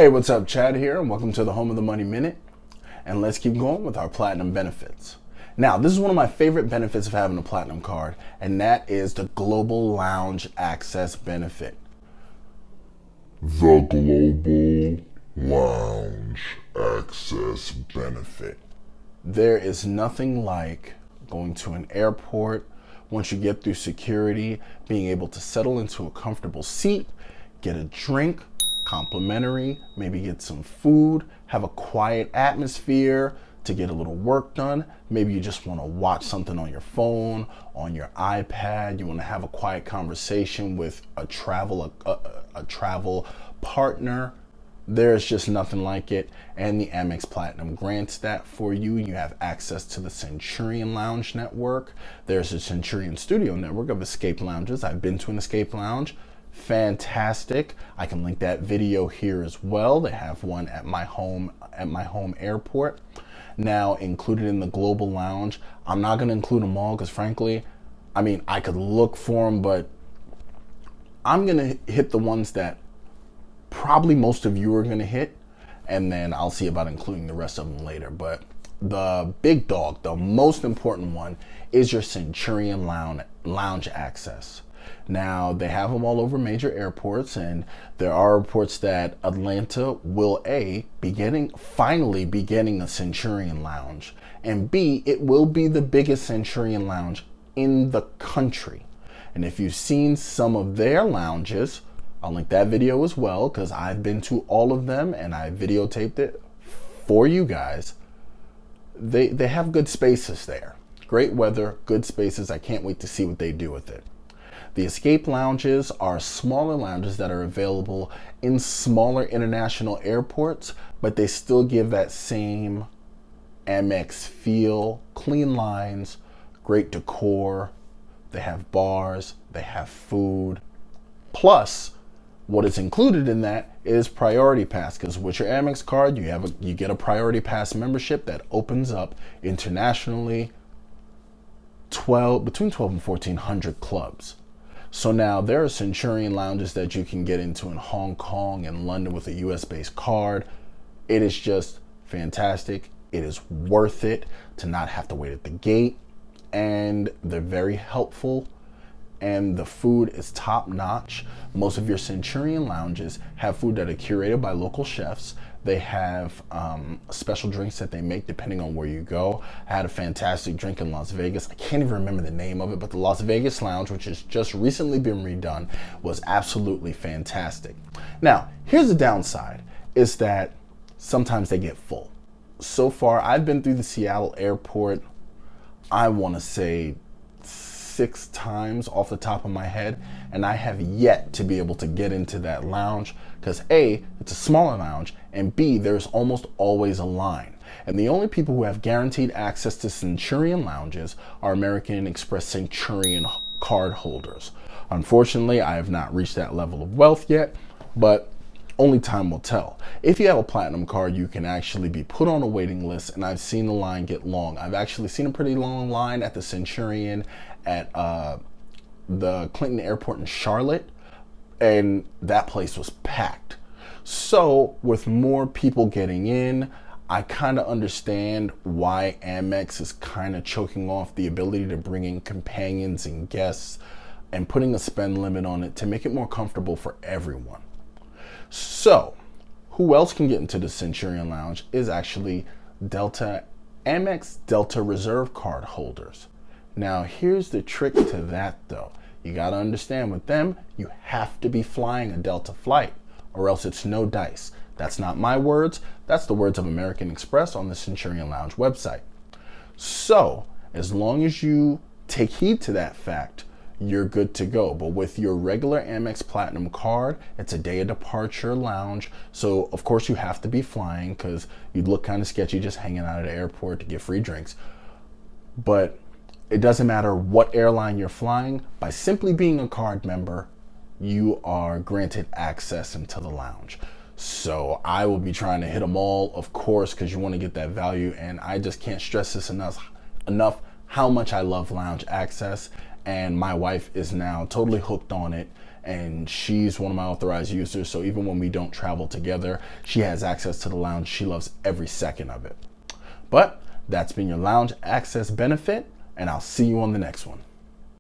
Hey, what's up? Chad here, and welcome to the Home of the Money Minute. And let's keep going with our platinum benefits. Now, this is one of my favorite benefits of having a platinum card, and that is the Global Lounge Access benefit. The Global Lounge Access benefit. There is nothing like going to an airport, once you get through security, being able to settle into a comfortable seat, get a drink, complimentary, maybe get some food, have a quiet atmosphere to get a little work done. Maybe you just want to watch something on your phone, on your iPad. You want to have a quiet conversation with a travel partner. There's just nothing like it, and the Amex Platinum grants that for you. You have access to the Centurion Lounge network. There's a Centurion Studio network of escape lounges. I've been to an escape lounge. Fantastic. I can link that video here as well. They have one at my home airport. Now, included in the Global Lounge, I'm not going to include them all because frankly, I could look for them, but I'm going to hit the ones that probably most of you are going to hit, and then I'll see about including the rest of them later. But the big dog, the most important one, is your Centurion Lounge access. Now, they have them all over major airports, and there are reports that Atlanta will finally be getting a Centurion Lounge, and B, it will be the biggest Centurion Lounge in the country. And if you've seen some of their lounges, I'll link that video as well because I've been to all of them and I videotaped it for you guys. They have good spaces there. Great weather, good spaces. I can't wait to see what they do with it. The escape lounges are smaller lounges that are available in smaller international airports, but they still give that same Amex feel, clean lines, great decor. They have bars, they have food. Plus, what is included in that is Priority Pass, because with your Amex card, you get a Priority Pass membership that opens up internationally between 12 and 1,400 clubs. So now there are Centurion lounges that you can get into in Hong Kong and London with a US-based card. It is just fantastic. It is worth it to not have to wait at the gate, and they're very helpful. And the food is top notch. Most of your Centurion lounges have food that are curated by local chefs. They have special drinks that they make depending on where you go. I had a fantastic drink in Las Vegas. I can't even remember the name of it, but the Las Vegas Lounge, which has just recently been redone, was absolutely fantastic. Now, here's the downside, is that sometimes they get full. So far, I've been through the Seattle airport, I want to say 6 times off the top of my head, and I have yet to be able to get into that lounge because A, it's a smaller lounge, and B, there's almost always a line. And the only people who have guaranteed access to Centurion lounges are American Express Centurion card holders. Unfortunately, I have not reached that level of wealth yet, but only time will tell. If you have a platinum card, you can actually be put on a waiting list, and I've seen the line get long. I've actually seen a pretty long line at the Centurion at the Clinton Airport in Charlotte, and that place was packed. So with more people getting in, I kind of understand why Amex is kind of choking off the ability to bring in companions and guests and putting a spend limit on it to make it more comfortable for everyone. So, who else can get into the Centurion Lounge is actually Amex Delta Reserve card holders. Now, here's the trick to that though. You gotta understand with them, you have to be flying a Delta flight or else it's no dice. That's not my words, that's the words of American Express on the Centurion Lounge website. So, as long as you take heed to that fact, you're good to go. But with your regular Amex Platinum card, it's a day of departure lounge. So of course you have to be flying because you'd look kind of sketchy just hanging out at the airport to get free drinks. But it doesn't matter what airline you're flying, by simply being a card member, you are granted access into the lounge. So I will be trying to hit them all, of course, because you want to get that value. And I just can't stress this enough how much I love lounge access. And my wife is now totally hooked on it, and she's one of my authorized users. So even when we don't travel together, she has access to the lounge. She loves every second of it. But that's been your lounge access benefit, and I'll see you on the next one.